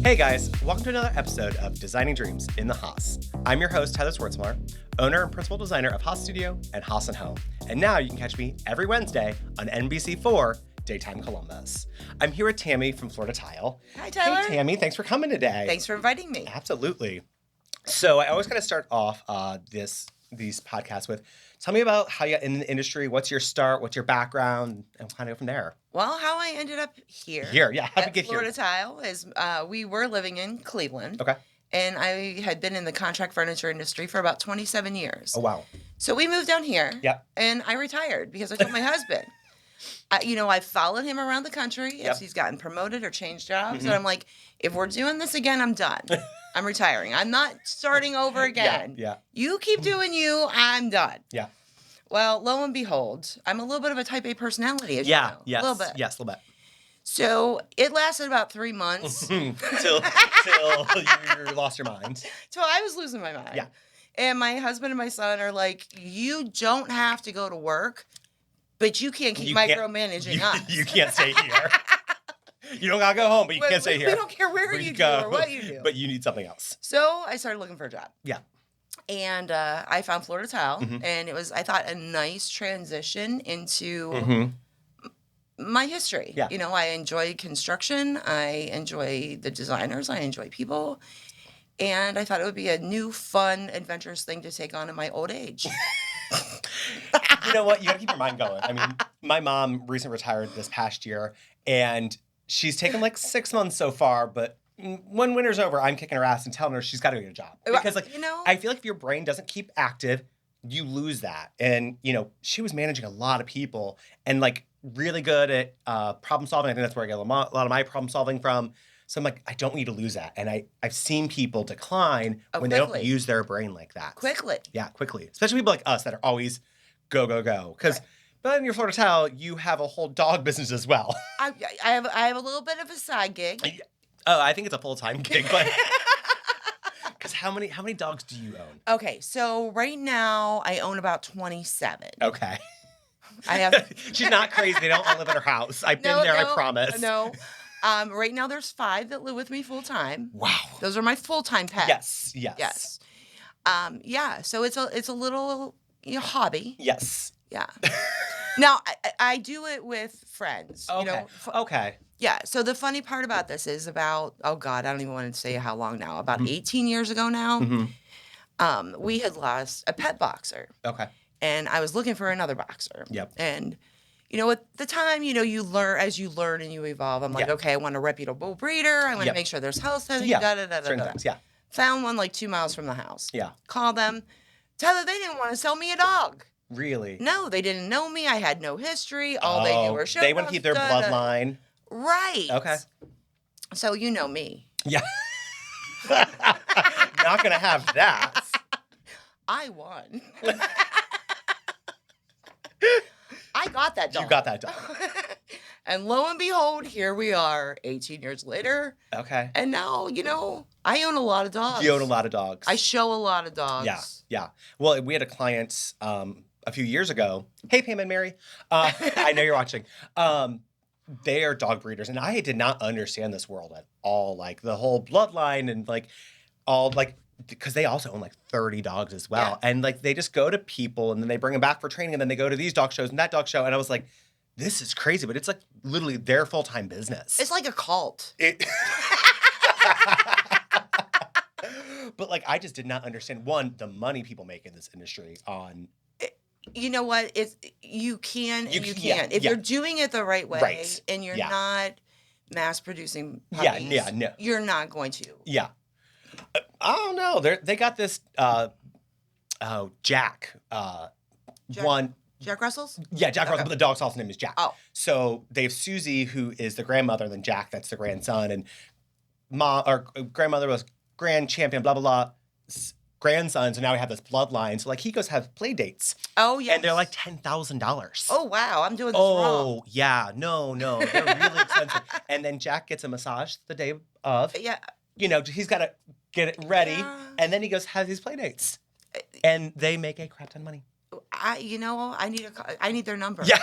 Hey guys, welcome to another episode of Designing Dreams in the Haus. I'm your host, Tyler Swartzmiller, owner and principal designer of Haus Studio and Haus & Home. And now you can catch me every Wednesday on NBC4, Daytime Columbus. I'm here with Tammy from Florida Tile. Hi, Tyler. Hey, Tammy. Thanks for coming today. Thanks for inviting me. Absolutely. So I always got to start off these podcasts with, tell me about how you got in the industry. What's your start? What's your background? And we'll kind of go from there. Well, how I ended up here. How'd you get Florida here? Tile is, we were living in Cleveland. Okay. And I had been in the contract furniture industry for about 27 years. Oh, wow. So we moved down here. Yep. And I retired because I told my husband. I followed him around the country as he's gotten promoted or changed jobs. And I'm like, if we're doing this again, I'm done. I'm retiring. I'm not starting over again. Yeah. You keep doing you, I'm done. Yeah. Well, lo and behold, I'm a little bit of a type A personality, as you know. Yes. A little bit. Yes, a little bit. So it lasted about 3 months. till you lost your mind. So I was losing my mind. Yeah. And my husband and my son are like, you don't have to go to work, but you can't keep micromanaging us. You can't stay here. You don't got to go home, but you can't stay here. We don't care where you go or what you do. But you need something else. So I started looking for a job. Yeah. And I found Florida Tile, and it was, I thought, a nice transition into my history. Yeah. You know, I enjoy construction. I enjoy the designers. I enjoy people. And I thought it would be a new, fun, adventurous thing to take on in my old age. You know what? You got to keep your mind going. I mean, my mom recently retired this past year, and she's taken like 6 months so far, but when winter's over, I'm kicking her ass and telling her she's got to get a job. Because, like, I feel like if your brain doesn't keep active, you lose that. And, you know, she was managing a lot of people and, like, really good at problem solving. I think that's where I get a lot of my problem solving from. So I'm like, I don't need to lose that. And I've seen people decline when they don't use their brain like that. Quickly. Yeah, quickly. Especially people like us that are always go, go, go. Because but in your Florida Tile, you have a whole dog business as well. I have a little bit of a side gig. Oh, I think it's a full-time gig, but because how many dogs do you own? Okay, so right now I own about 27. Okay. I have. She's not crazy. They don't all live in her house. I've been there. I promise. No. Right now there's 5 that live with me full time. Wow. Those are my full-time pets. Yes. Yeah. So it's a little hobby. Yes. Yeah. Now I do it with friends. Okay. You know. Okay. Yeah. So the funny part about this is about, oh God, I don't even want to say how long now. About 18 years ago now, we had lost a pet boxer. Okay. And I was looking for another boxer. Yep. And, at the time, you learn, as you learn and you evolve, I'm like, okay, I want a reputable breeder. I want to make sure there's health testing. Certain things, yeah. Found one like 2 miles from the house. Yeah. Called them. Tyler, they didn't want to sell me a dog. Really? No, they didn't know me. I had no history. All they knew were show they want to keep their bloodline. Right. Okay. So you know me. Yeah. Not going to have that. I won. I got that dog. You got that dog. And lo and behold, here we are 18 years later. Okay. And now, I own a lot of dogs. You own a lot of dogs. I show a lot of dogs. Yeah. Well, we had a client a few years ago. Hey, Pam and Mary. I know you're watching. They are dog breeders, and I did not understand this world at all. Like the whole bloodline and like all like because they also own like 30 dogs as well, and like they just go to people and then they bring them back for training, and then they go to these dog shows and that dog show, and I was like, this is crazy, but it's like literally their full-time business. It's like a cult. But like I just did not understand the money people make in this industry on. You know what? You can and you can't. If you're doing it the right way and you're not mass producing puppies, no. You're not going to. Yeah. I don't know. They got this Jack. Jack Russell's? Yeah, Jack Russell, but the dog's also name is Jack. Oh. So they have Susie, who is the grandmother, and then Jack, that's the grandson, and grandmother was grand champion, blah, blah, blah. Grandson, so now we have this bloodline. So like he goes have play dates. Oh yeah. And they're like $10,000. Oh wow, I'm doing this wrong. Oh yeah, no, they're really expensive. And then Jack gets a massage the day of. Yeah. He's got to get it ready, and then he goes have these play dates, and they make a crap ton of money. I need their number. Yeah.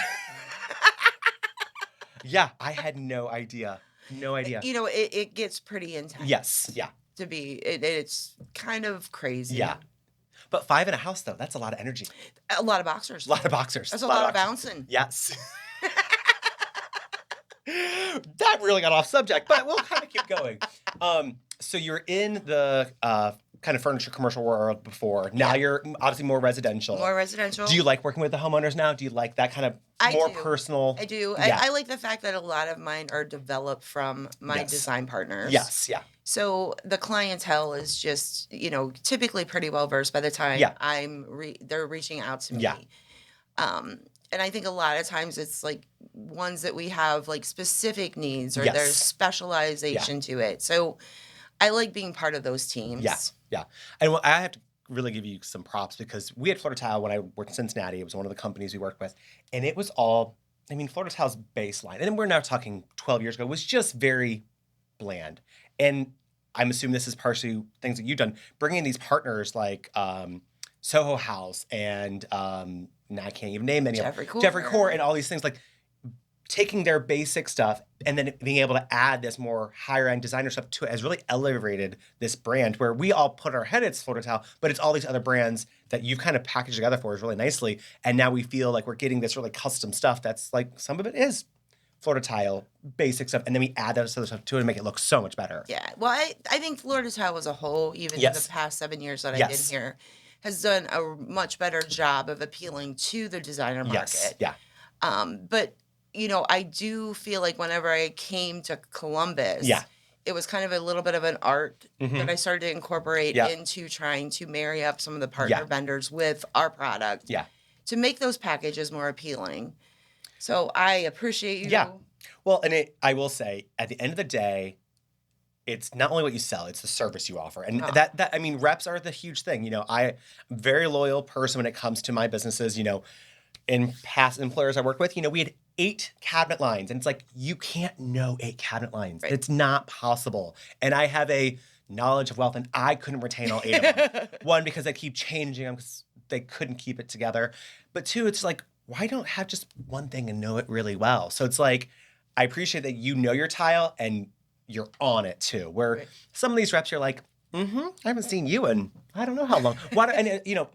Yeah, I had no idea. No idea. It gets pretty intense. Yes. Yeah. It's kind of crazy. Yeah. But 5 in a house, though, that's a lot of energy. A lot of boxers. A lot of boxers. That's a lot of bouncing. Yes. That really got off subject, but we'll kind of keep going. So you're in the kind of furniture commercial world before. Now you're obviously more residential. More residential. Do you like working with the homeowners now? Do you like that kind of personal? I do. Yeah. I like the fact that a lot of mine are developed from my design partners. Yes, yeah. So the clientele is just, typically pretty well versed by the time they're reaching out to me. Yeah. And I think a lot of times it's like ones that we have like specific needs or there's specialization to it. So I like being part of those teams. Yeah, yeah. And I have to really give you some props because we had Florida Tile when I worked in Cincinnati. It was one of the companies we worked with. And it was all, Florida Tile's baseline, and we're now talking 12 years ago, was just very bland. And I'm assuming this is partially things that you've done, bringing in these partners like Soho House and now I can't even name any of them. Jeffrey Core and all these things, like taking their basic stuff and then being able to add this more higher end designer stuff to it has really elevated this brand where we all put our head at Florida Tile, but it's all these other brands that you've kind of packaged together for us really nicely. And now we feel like we're getting this really custom stuff that's like some of it is Florida Tile, basic stuff, and then we add that other stuff to it to make it look so much better. Yeah. Well, I think Florida Tile as a whole, even in the past 7 years that I've been here, has done a much better job of appealing to the designer market. Yes. Yeah. But, I do feel like whenever I came to Columbus, it was kind of a little bit of an art that I started to incorporate into trying to marry up some of the partner vendors with our product to make those packages more appealing. So I appreciate you. Yeah. Well, and I will say, at the end of the day, it's not only what you sell, it's the service you offer. And reps are the huge thing. I'm a very loyal person when it comes to my businesses. In past employers I worked with, we had 8 cabinet lines. And it's like, you can't know 8 cabinet lines. Right. It's not possible. And I have a knowledge of wealth, and I couldn't retain all 8 of them. One, because they keep changing them because they couldn't keep it together. But 2, it's like, why don't have just one thing and know it really well? So it's like, I appreciate that you know your tile and you're on it too. Where some of these reps you're like, I haven't seen you in I don't know how long.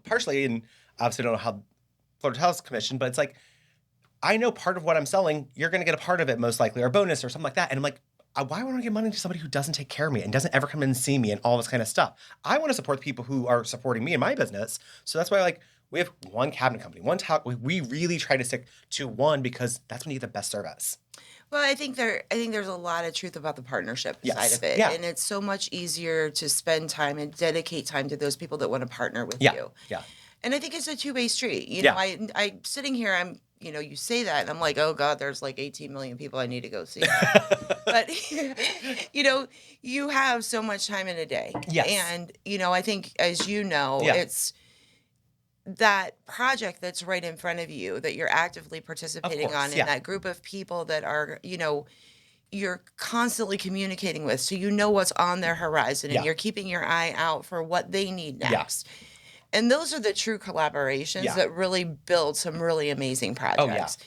Partially, and obviously I don't know how Florida Tile's commissioned, but it's like, I know part of what I'm selling, you're going to get a part of it most likely, or a bonus or something like that. And I'm like, why would I give money to somebody who doesn't take care of me and doesn't ever come in and see me and all this kind of stuff? I want to support the people who are supporting me in my business. So that's why we have one cabinet company, one tile. We really try to stick to one because that's when you get the best service. Well, I think there's a lot of truth about the partnership side of it. Yeah. And it's so much easier to spend time and dedicate time to those people that want to partner with you. Yeah. And I think it's a two-way street. I sitting here, you say that and I'm like, oh God, there's like 18 million people I need to go see. But, you have so much time in a day. Yes. And, I think as it's that project that's right in front of you that you're actively participating on, and that group of people that are, you're constantly communicating with, so what's on their horizon, and you're keeping your eye out for what they need next. And those are the true collaborations that really build some really amazing projects.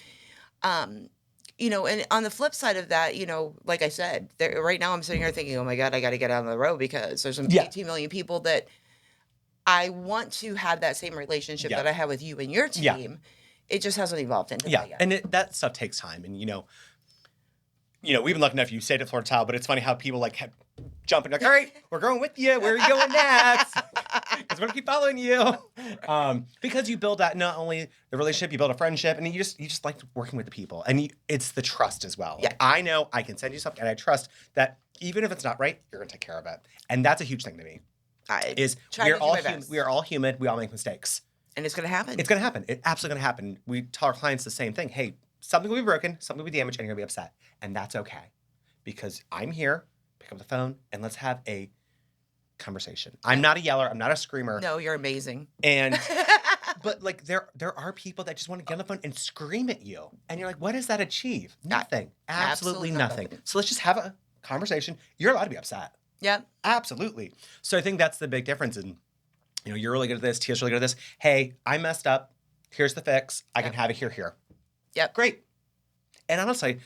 And on the flip side of that, like I said, right now I'm sitting here thinking, oh my God, I got to get out on the road because there's some 18 million people that I want to have that same relationship that I have with you and your team. Yeah. It just hasn't evolved into that yet. And that stuff takes time. And, we've been lucky enough, you stayed at Florida Tile, but it's funny how people kept jumping, all right, we're going with you. Where are you going next? Because we're going to keep following you. Because you build that, not only the relationship, you build a friendship, and you just like working with the people. And it's the trust as well. Yeah. I know I can send you something, and I trust that even if it's not right, you're going to take care of it. And that's a huge thing to me. We are all human. We all make mistakes. And it's going to happen. It's going to happen. It's absolutely going to happen. We tell our clients the same thing. Hey, something will be broken, something will be damaged, and you're going to be upset. And that's okay. Because I'm here, pick up the phone, and let's have a conversation. I'm not a yeller. I'm not a screamer. No, you're amazing. And but there are people that just want to get on the phone and scream at you. And you're like, what does that achieve? Nothing. Absolutely nothing. So let's just have a conversation. You're allowed to be upset. Yeah. Absolutely. So I think that's the big difference. And, you're really good at this. Tia's really good at this. Hey, I messed up. Here's the fix. I can have it here. Yep. Great. And honestly,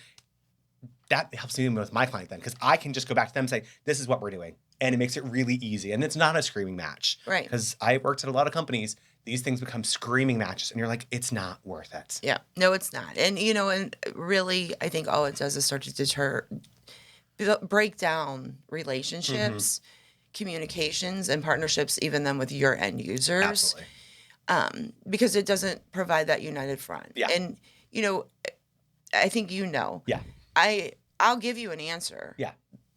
that helps me with my client then, because I can just go back to them and say, this is what we're doing. And it makes it really easy. And it's not a screaming match. Right. Because I worked at a lot of companies. These things become screaming matches. And you're like, it's not worth it. Yeah. No, it's not. And, and really, I think all it does is start to break down relationships, communications, and partnerships, even then with your end users. Absolutely. Because it doesn't provide that united front. Yeah. And, I think Yeah. I'll give you an answer. Yeah.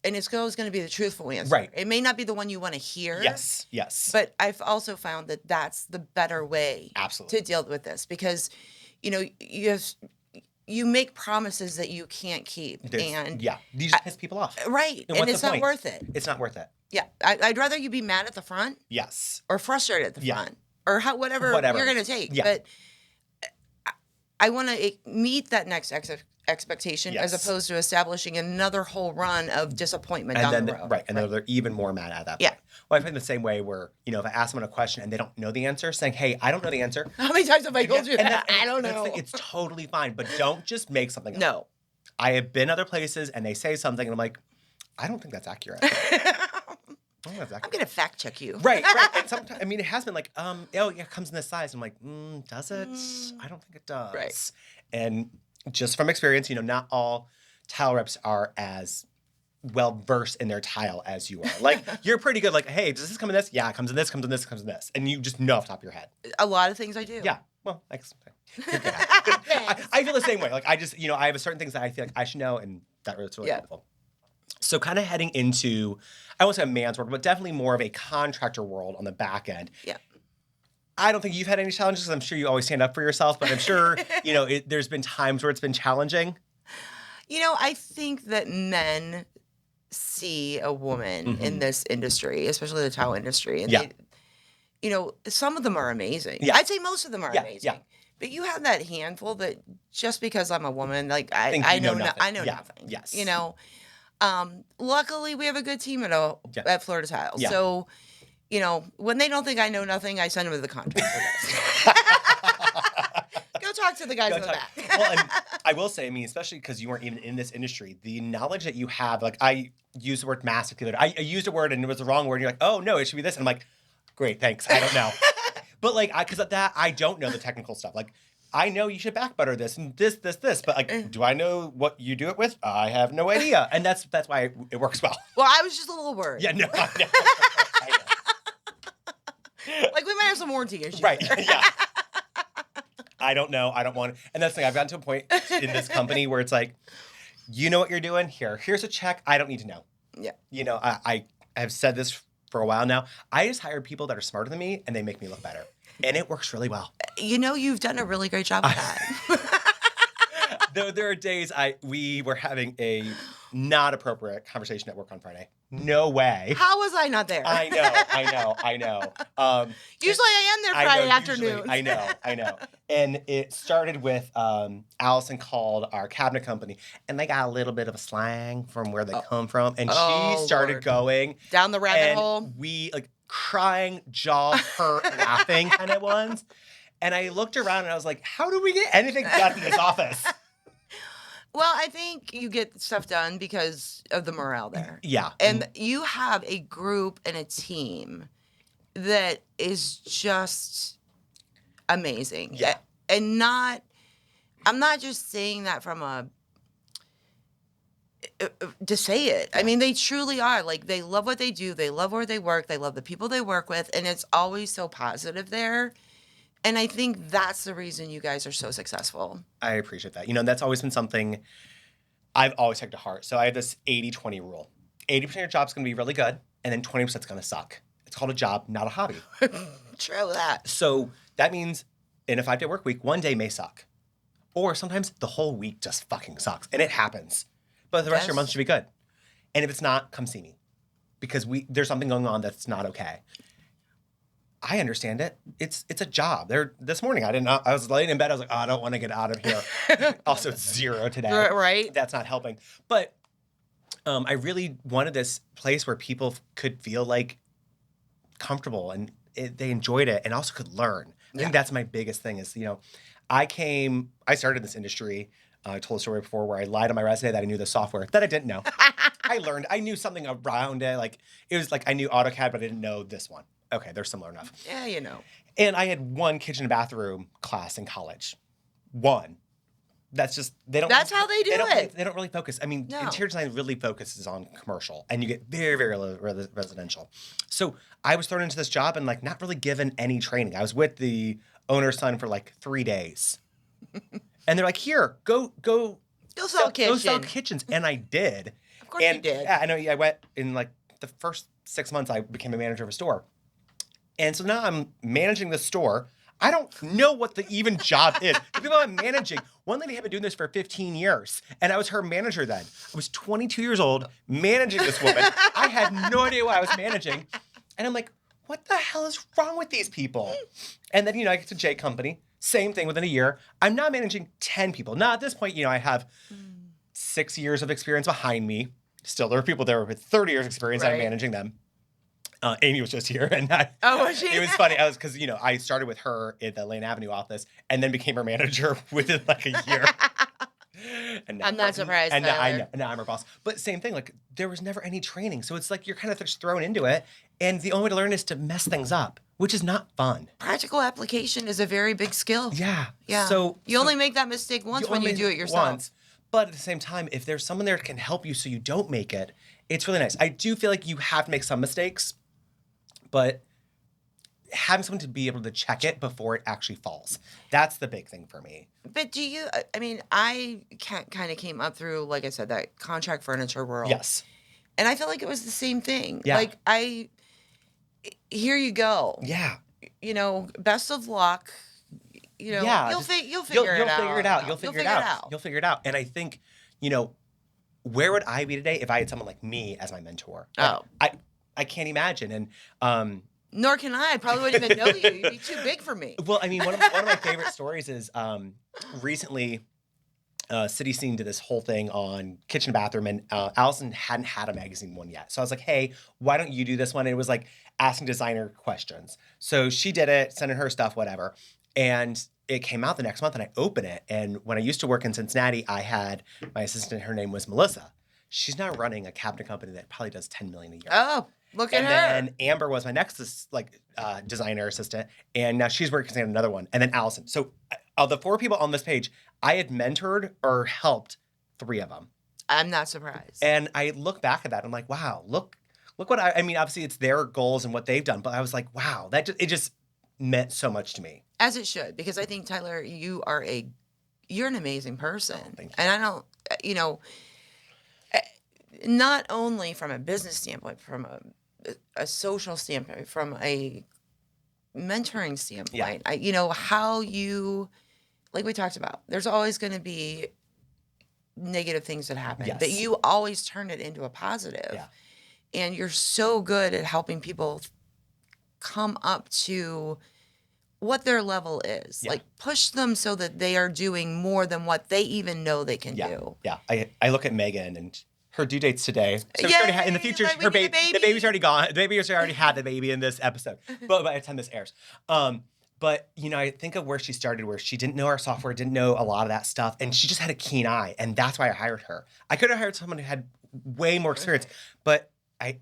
And it's always going to be the truthful answer. Right. It may not be the one you want to hear. Yes. Yes. But I've also found that that's the better way Absolutely. to deal with this, because, you make promises that you can't keep. And you just piss people off. Right. And it's not worth it. It's not worth it. Yeah. I'd rather you be mad at the front. Yes. Or frustrated at the front. Or whatever you're going to take. Yeah. But I want to meet that next expectation as opposed to establishing another whole run of disappointment down the road. Right. And then they're even more mad at that point. Yeah. Well, I find the same way where, if I ask someone a question and they don't know the answer, saying, hey, I don't know the answer. How many times have I told you that? I don't know. It's totally fine. But don't just make something up. No. I have been other places and they say something and I'm like, I don't think that's accurate. I'm going to fact check you. Right. And sometimes, it has been like, it comes in this size. I'm like, does it? I don't think it does. Right. And just from experience, not all tile reps are as well versed in their tile as you are. Like, you're pretty good. Like, hey, does this come in this? Yeah, it comes in this, comes in this, comes in this. And you just know off the top of your head. A lot of things I do. Yeah. Well, I feel the same way. Like, I just, I have certain things that I feel like I should know, and that's really helpful. So kind of heading into, I won't say a man's world, but definitely more of a contractor world on the back end. Yeah. I don't think you've had any challenges. I'm sure you always stand up for yourself, but I'm sure, there's been times where it's been challenging. I think that men see a woman in this industry, especially the tile industry, and some of them are amazing. Yeah. I'd say most of them are amazing. Yeah. But you have that handful that just because I'm a woman, like I know nothing. I know nothing. Yes. Luckily we have a good team at Florida Tile. Yeah. So, when they don't think I know nothing, I send them to the contractor list. Go talk to the guys in the back. Well, and I will say, especially because you weren't even in this industry, the knowledge that you have, like I used the word massive the other day. I used a word and it was the wrong word. And you're like, oh no, it should be this. And I'm like, great, thanks. I don't know. But because of that, I don't know the technical stuff. Like, I know you should back butter this and this. But like, do I know what you do it with? I have no idea. And that's why it works well. Well, I was just a little worried. Yeah, no, I know. Like, we might have some warranty issues. Right, yeah. I don't know. I don't want to. And that's the thing. I've gotten to a point in this company where it's like, you know what you're doing? Here's a check. I don't need to know. Yeah. I have said this for a while now. I just hire people that are smarter than me and they make me look better. And it works really well. You've done a really great job with that. There are days we were having a not appropriate conversation at work on Friday. No way. How was I not there? I know. Usually I am there Friday afternoon. I know. And it started with Allison called our cabinet company, and they got a little bit of a slang from where they come from, and she started going down the rabbit hole. We crying, jaw hurt, laughing kind of ones. And I looked around and I was like, how do we get anything done in this office? Well, I think you get stuff done because of the morale there. Yeah. And you have a group and a team that is just amazing. Yeah. And I'm not just saying that from to say it. I mean, they truly are. Like, they love what they do. They love where they work. They love the people they work with. And it's always so positive there. And I think that's the reason you guys are so successful. I appreciate that. That's always been something I've always taken to heart. So I have this 80-20 rule. 80% of your job's going to be really good, and then 20% is going to suck. It's called a job, not a hobby. True that. So that means in a 5-day work week, one day may suck. Or sometimes the whole week just fucking sucks. And it happens. But the rest of your month should be good. And if it's not, come see me. Because there's something going on that's not okay. I understand it. It's a job. This morning, I was laying in bed. I was like, I don't want to get out of here. Also, it's 0 today. Right. That's not helping. But I really wanted this place where people could feel like comfortable and they enjoyed it and also could learn. I think that's my biggest thing is, I started this industry I told a story before where I lied on my resume that I knew the software that I didn't know. I knew something around it. Like, it was like I knew AutoCAD, but I didn't know this one. Okay, they're similar enough. Yeah, you know. And I had one kitchen and bathroom class in college. One. That's just, they don't. That's how they do it. They don't really focus. I mean, No. interior design really focuses on commercial, and you get very, very little residential. So I was thrown into this job and like not really given any training. I was with the owner's son for like 3 days. And they're like, here, go sell kitchens. Go sell kitchens. And I did. Of course you did. Yeah, I know. I went in like the first 6 months, I became a manager of a store. And so now I'm managing the store. I don't know what the even job is. The people I'm managing, one lady had been doing this for 15 years, and I was her manager then. I was 22 years old, managing this woman. I had no idea what I was managing. And I'm like, what the hell is wrong with these people? And then, I get to J Company. Same thing within a year. I'm now managing 10 people. Now, at this point, I have 6 years of experience behind me. Still, there are people there with 30 years experience, and I'm managing them. Amy was just here, and was she? It was funny. I was because I started with her at the Lane Avenue office, and then became her manager within like a year. And now, I'm not surprised. And Tyler. now I'm her boss. But same thing. Like there was never any training, so it's like you're kind of just thrown into it, and the only way to learn is to mess things up, which is not fun. Practical application is a very big skill. Yeah. Yeah. So you only make that mistake once when you do it yourself. Once, but at the same time, if there's someone there that can help you so you don't make it, it's really nice. I do feel like you have to make some mistakes. But having someone to be able to check it before it actually falls, that's the big thing for me. But I kind of came up through, like I said, that contract furniture world. Yes. And I felt like it was the same thing. Yeah. Like, here you go. Yeah. Best of luck. Yeah, you'll figure it out. You'll figure it out. And I think, where would I be today if I had someone like me as my mentor? Like, I can't imagine. And nor can I. Probably wouldn't even know you. You'd be too big for me. Well, I mean, one of my favorite stories is recently City Scene did this whole thing on kitchen and bathroom, and Allison hadn't had a magazine one yet. So I was like, hey, why don't you do this one? And it was like asking designer questions. So she did it, sending her stuff, whatever. And it came out the next month, and I opened it. And when I used to work in Cincinnati, I had my assistant, her name was Melissa. She's now running a cabinet company that probably does $10 million a year. Oh, look at her. And then Amber was my next designer assistant, and now she's working on another one. And then Allison. So of the 4 people on this page, I had mentored or helped 3 of them. I'm not surprised. And I look back at that, I'm like, wow, look what I mean, obviously it's their goals and what they've done, but I was like, wow, it just meant so much to me. As it should, because I think, Tyler, you're an amazing person. Oh, thank you. And I don't, not only from a business standpoint, from a social standpoint, from a mentoring standpoint, how you, like we talked about, there's always going to be negative things that happen, Yes. but you always turn it into a positive. Yeah. And you're so good at helping people come up to what their level is. Yeah. Like, push them so that they are doing more than what they even know they can do. Yeah. I look at Megan, and her due date's today. So Yay! in the future, Like, we her need a baby, the baby. baby's already gone. The baby's already had the baby in this episode, but by the time this airs. But, I think of where she started, where she didn't know our software, didn't know a lot of that stuff, and she just had a keen eye, and that's why I hired her. I could have hired someone who had way more experience, but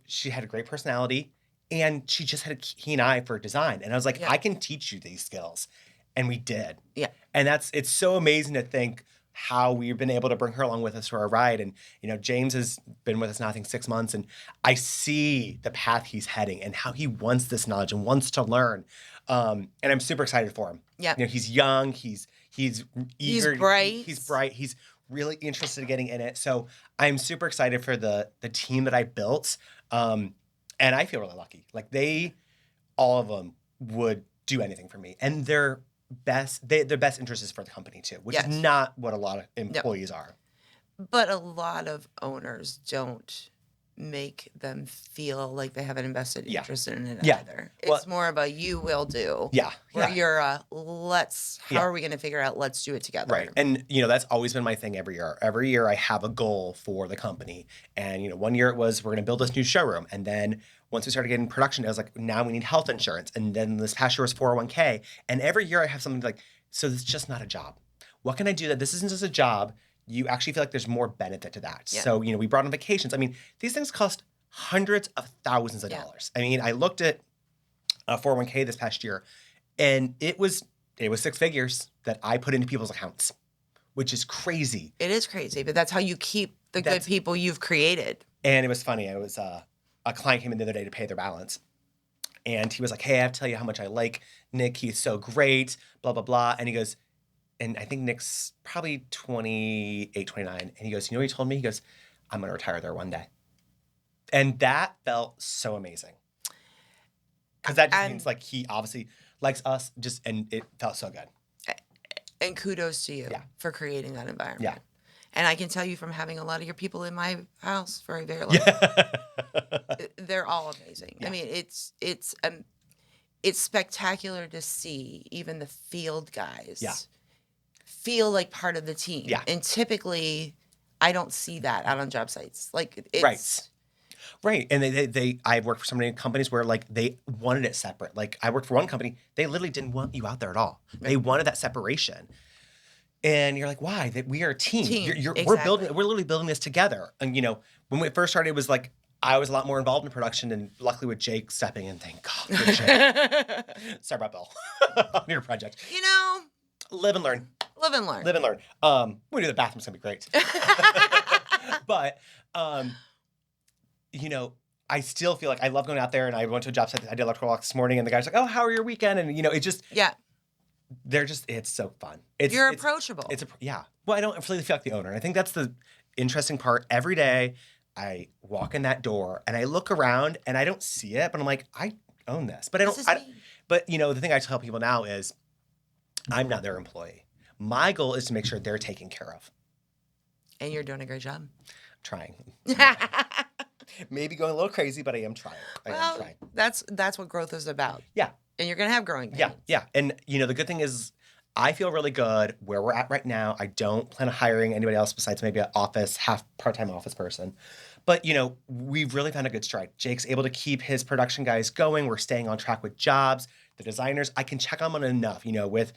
she had a great personality, and she just had a keen eye for design. And I was like, Yeah. I can teach you these skills. And we did. Yeah. And it's so amazing to think how we've been able to bring her along with us for our ride. And, James has been with us now, I think, 6 months, and I see the path he's heading and how he wants this knowledge and wants to learn. And I'm super excited for him. Yeah. He's young, he's eager. He's bright. He's bright. He's really interested in getting in it. So I'm super excited for the team that I built. And I feel really lucky. Like all of them would do anything for me. And their best interest is for the company too, which Yes. is not what a lot of employees are. But a lot of owners don't make them feel like they have an invested interest in it either. It's more of a you will do. Yeah. Where Yeah. you're how are we going to figure out, let's do it together. Right. And, that's always been my thing every year. Every year I have a goal for the company. And, one year it was, we're going to build this new showroom. And then once we started getting production, I was like, now we need health insurance. And then this past year was 401k. And every year I have something like, so this is just not a job. What can I do that this isn't just a job? you actually feel like there's more benefit to that. Yeah. So, we brought on vacations. I mean, these things cost hundreds of thousands of dollars. I mean, I looked at a 401k this past year, and it was 6 figures that I put into people's accounts, which is crazy. It is crazy, but that's how you keep the good people you've created. And it was funny. It was a client came in the other day to pay their balance. And he was like, hey, I have to tell you how much I like Nick. He's so great, blah, blah, blah. And he goes, and I think Nick's probably 28, 29. And he goes, you know what he told me? He goes, I'm going to retire there one day. And that felt so amazing. Because that just means like he obviously likes us, and it felt so good. And kudos to you for creating that environment. Yeah. And I can tell you from having a lot of your people in my house for a very long time, they're all amazing. Yeah. I mean, it's spectacular to see even the field guys feel like part of the team. Yeah. And typically, I don't see that out on job sites. Like it's Right. And I've worked for so many companies where like they wanted it separate. Like I worked for one company, they literally didn't want you out there at all. They wanted that separation. And you're like, why? That we are a team. Exactly. We're literally building this together. And when we first started, it was like I was a lot more involved in production, and luckily with Jake stepping in, thank God for Jake. Sorry about Bill. On your project. Live and learn. Live and learn. Live and learn. We do the bathroom's gonna be great. But I still feel like I love going out there, and I went to a job site. I did electrical walk this morning, and the guy's like, "Oh, how are your weekend?" And it just it's so fun. You're approachable. Well, I don't really feel like the owner. And I think that's the interesting part. Every day I walk in that door and I look around and I don't see it, but I'm like, I own this. But but the thing I tell people now is I'm not their employee. My goal is to make sure they're taken care of. And you're doing a great job. I'm trying. Maybe going a little crazy, but I am trying. I am trying. That's what growth is about. Yeah. And you're going to have growing pains. Yeah. And, the good thing is I feel really good where we're at right now. I don't plan on hiring anybody else besides maybe an part-time office person. But, we've really found a good stride. Jake's able to keep his production guys going. We're staying on track with jobs. The designers, I can check on them enough, with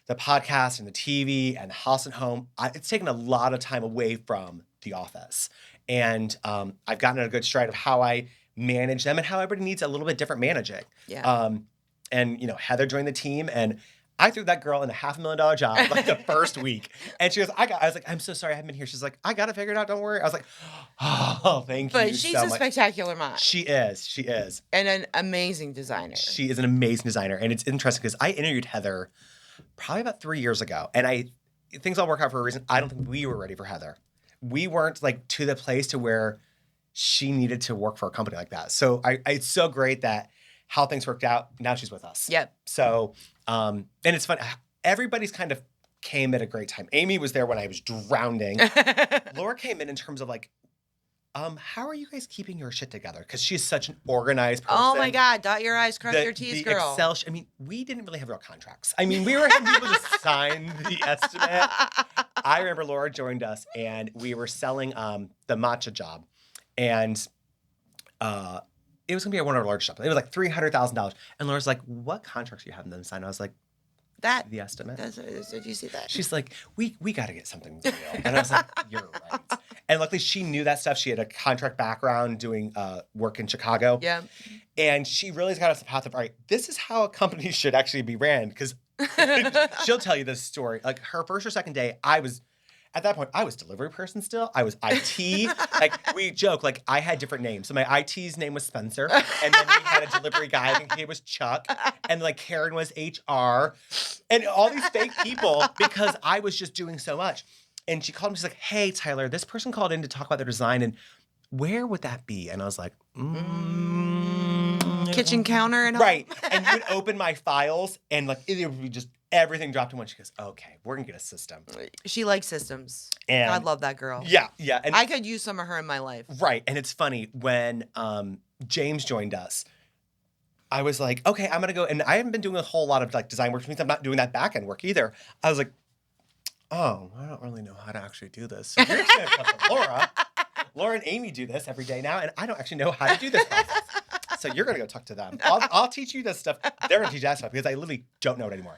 the podcast and the TV and the house and home. It's taken a lot of time away from the office. And I've gotten a good stride of how I manage them and how everybody needs a little bit different managing. Yeah. And, Heather joined the team, and I threw that girl in a $500,000 job like the first week. And she goes, I was like, I'm so sorry I haven't been here. She's like, I got to figure it out. Don't worry. I was like, oh, thank you. But she's a spectacular mom. She is. And an amazing designer. She is an amazing designer. And it's interesting because I interviewed Heather probably about 3 years ago. And things all work out for a reason. I don't think we were ready for Heather. We weren't like to the place to where she needed to work for a company like that. So it's so great that how things worked out. Now she's with us. Yep. So, and it's fun. Everybody's kind of came at a great time. Amy was there when I was drowning. Laura came in terms of like, how are you guys keeping your shit together? Because she's such an organized person. Oh my God. Dot your I's, cross your T's, girl. Excel. We didn't really have real contracts. We were having people just sign the estimate. I remember Laura joined us and we were selling the matcha job. And it was going to be one of our largest shops. It was like $300,000. And Laura's like, what contracts do you have them sign? I was like, the estimate. Did you see that? She's like, we got to get something real. And I was like, you're right. And luckily she knew that stuff. She had a contract background doing work in Chicago. Yeah. And she really got us the path of, all right, this is how a company should actually be ran. Because she'll tell you this story. Like her first or second day, at that point, I was delivery person still. I was IT. Like, we joke, like, I had different names. So my IT's name was Spencer. And then we had a delivery guy. I think his name was Chuck. And, like, Karen was HR. And all these fake people because I was just doing so much. And she called me. She's like, hey, Tyler, this person called in to talk about their design. And where would that be? And I was like, kitchen counter and all. Right. And you would open my files and, like, it would be just everything dropped in one. She goes, okay, we're going to get a system. She likes systems. And I love that girl. Yeah. And I could use some of her in my life. Right. And it's funny, when James joined us, I was like, okay, I'm going to go. And I haven't been doing a whole lot of like design work, which means I'm not doing that back end work either. I was like, oh, I don't really know how to actually do this. So you're just going to talk to Laura. Laura and Amy do this every day now, and I don't actually know how to do this process. So you're going to go talk to them. I'll teach you this stuff. They're going to teach that stuff because I literally don't know it anymore.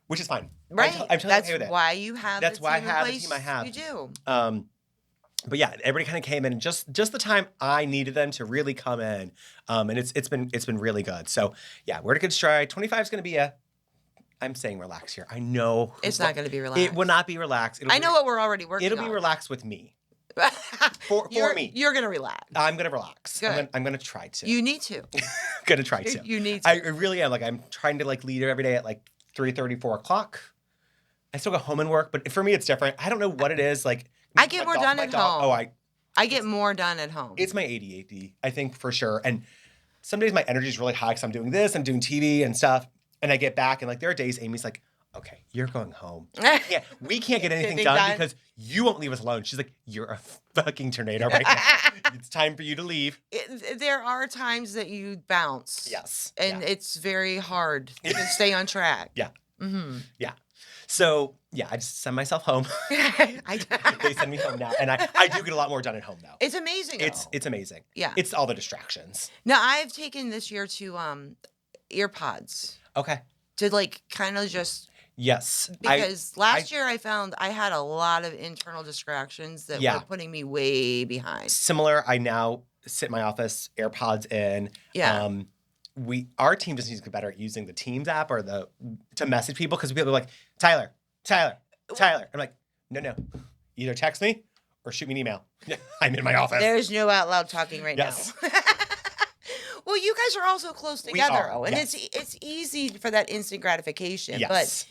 which is fine. Right. I'm totally okay with it. That's why you have That's the why I team in have the place team I have. You do. But yeah, everybody kind of came in and just the time I needed them to really come in. And it's been really good. So yeah, we're at a good stride. 25 is going to be I'm saying relax here. I know It's not going to be relaxed. It will not be relaxed. I know what we're already working on. It'll be relaxed with me. For me. You're going to relax. I'm going to relax. Good. I'm going to try to. You need to. Going to try to. You need to. I really am. Like, I'm trying to like lead every day at like 3:30, 4 o'clock. I still go home and work, but for me, it's different. I don't know what it is. Like, I get more done at home. Oh, I get more done at home. It's my ADHD, I think, for sure. And some days my energy is really high because I'm doing this, I'm doing TV and stuff. And I get back and like there are days Amy's like, okay, you're going home. Yeah, we can't get anything done because you won't leave us alone. She's like, you're a fucking tornado right now. It's time for you to leave. There are times that you bounce. Yes. And it's very hard to stay on track. Yeah. Mm-hmm. Yeah. So, yeah, I just send myself home. They send me home now. And I do get a lot more done at home, though. It's amazing. It's amazing. Yeah. It's all the distractions. Now, I've taken this year to earpods. Okay. To, like, kind of just... Yes. Because last year I found I had a lot of internal distractions that were putting me way behind. Similar, I now sit in my office, AirPods in. Yeah. Our team just needs to get better at using the Teams app or to message people because people are like, Tyler. I'm like, no. Either text me or shoot me an email. I'm in my office. There's no out loud talking right now. Well, you guys are also close together, and it's easy for that instant gratification. Yes. But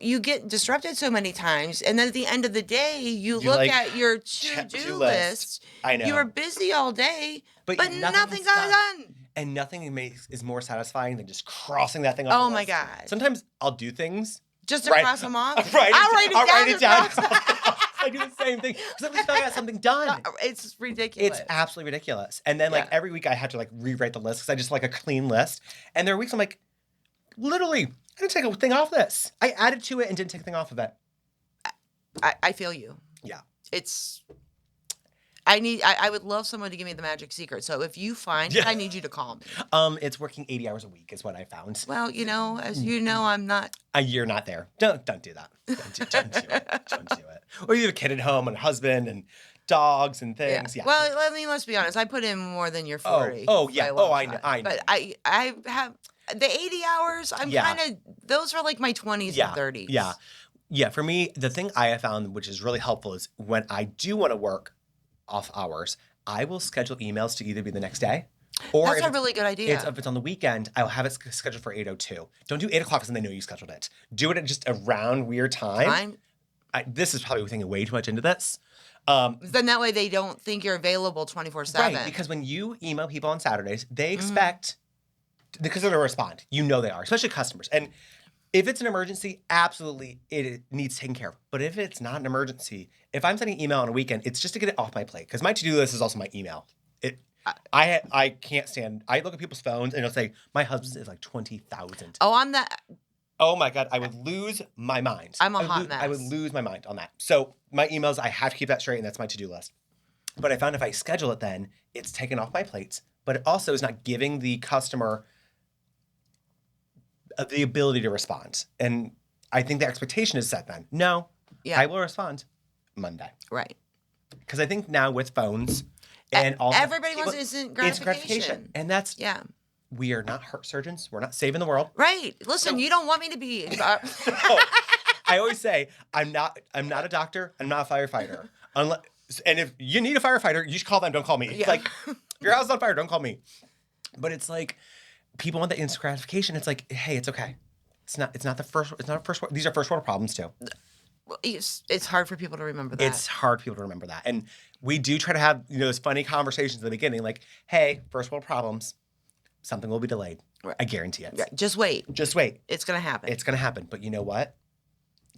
you get disrupted so many times, and then at the end of the day, you look at your to-do list. I know. You were busy all day, but nothing got done. And nothing is more satisfying than just crossing that thing off. Oh my God. Sometimes I'll do things. Just to cross them off? I'll write it down. I do the same thing. Because at least I got something done. It's ridiculous. It's absolutely ridiculous. And then every week I have to rewrite the list because I just like a clean list. And there are weeks I'm like, literally, I didn't take a thing off this. I added to it and didn't take a thing off of it. I feel you. Yeah. I would love someone to give me the magic secret. So if you find it, I need you to call me. It's working 80 hours a week is what I found. Well, as you know, I'm not. You're not there. Don't do that. Don't do it. Don't do it. Or you have a kid at home and a husband and dogs and things. Yeah. Well, I mean, let's be honest. I put in more than your 40. Oh yeah. I know. But I have the 80 hours. I'm kind of. Those are like my 20s and 30s. Yeah. Yeah. For me, the thing I have found, which is really helpful, is when I do want to work off hours, I will schedule emails to either be the next day, or that's a really good idea. If it's on the weekend, I'll have it scheduled for 8:02. Don't do 8 o'clock because then they know you scheduled it. Do it at just around weird time. This is probably thinking way too much into this. Then that way they don't think you're available 24/7. Right, because when you email people on Saturdays, they expect because they're going to respond. You know they are, especially customers. And if it's an emergency, absolutely it needs taken care of. But if it's not an emergency, if I'm sending an email on a weekend, it's just to get it off my plate. Because my to-do list is also my email. I can't stand. I look at people's phones and it'll say my husband's is like 20,000. Oh, I'm that. Oh my God, I would lose my mind. I'm a hot mess. I would lose my mind on that. So my emails, I have to keep that straight, and that's my to-do list. But I found if I schedule it, then it's taken off my plates. But it also is not giving the customer the ability to respond. And I think the expectation is set then. No, I will respond Monday. Right. Because I think now with phones and all everybody wants instant gratification. And that's we are not heart surgeons. We're not saving the world. Right. Listen, you don't want me to be. I always say I'm not a doctor. I'm not a firefighter. And if you need a firefighter, you should call them. Don't call me. It's like your house is on fire. Don't call me. But it's like people want the instant gratification. It's like, hey, it's okay. It's not the first. It's not a first. These are first world problems too. Well, it's hard for people to remember that. It's hard for people to remember that, and we do try to have those funny conversations at the beginning, like, hey, first world problems. Something will be delayed. Right. I guarantee it. Right. Just wait. Just wait. It's gonna happen. It's gonna happen. But you know what?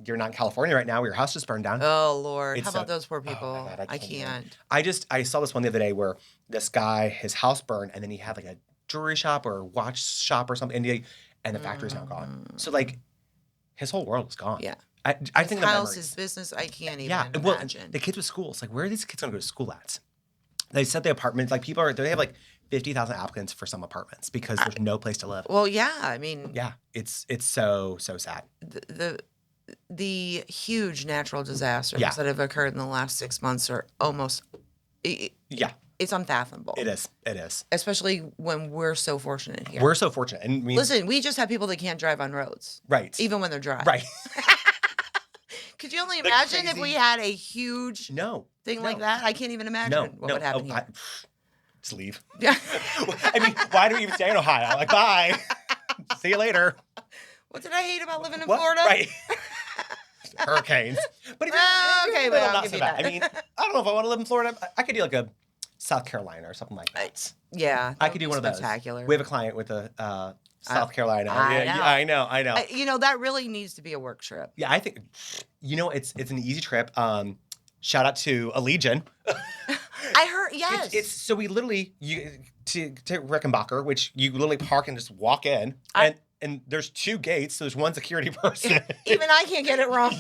You're not in California right now. Your house just burned down. Oh, Lord. How about those poor people? Oh my God, I can't. can't. I saw this one the other day where this guy, his house burned, and then he had like a jewelry shop or a watch shop or something, and the factory's now gone. So like, his whole world is gone. Yeah. I think the house, his his business, I can't even imagine. Well, the kids with schools, like, where are these kids going to go to school at? They set the apartment, like, they have like 50,000 applicants for some apartments because there's no place to live. Well, yeah, I mean, Yeah, it's so sad. The huge natural disasters Yeah. that have occurred in the last 6 months are almost Yeah, it's unfathomable. it is. It is. Especially when we're so fortunate here. We're so fortunate. And Listen, we just have people that can't drive on roads. Right. Even when they're dry. Right. Could you only imagine if we had a huge thing like that? I can't even imagine what would happen here. Just leave. Yeah. I mean, why do we even stay in Ohio? Like, bye. See you later. What did I hate about living in Florida? Right. Hurricanes. But if okay, well, I'll give you that. I mean, I don't know if I want to live in Florida. I could do like a South Carolina or something like that. Yeah. I could do one of those. Spectacular. We have a client with a South Carolina. I know. I know. You know, that really needs to be a work trip. Yeah, I think, it's an easy trip. Shout out to Allegiant. I heard, yes. It's so we literally, to Rickenbacker, which you literally park and just walk in. And there's 2 gates, so there's one security person. Even I can't get it wrong.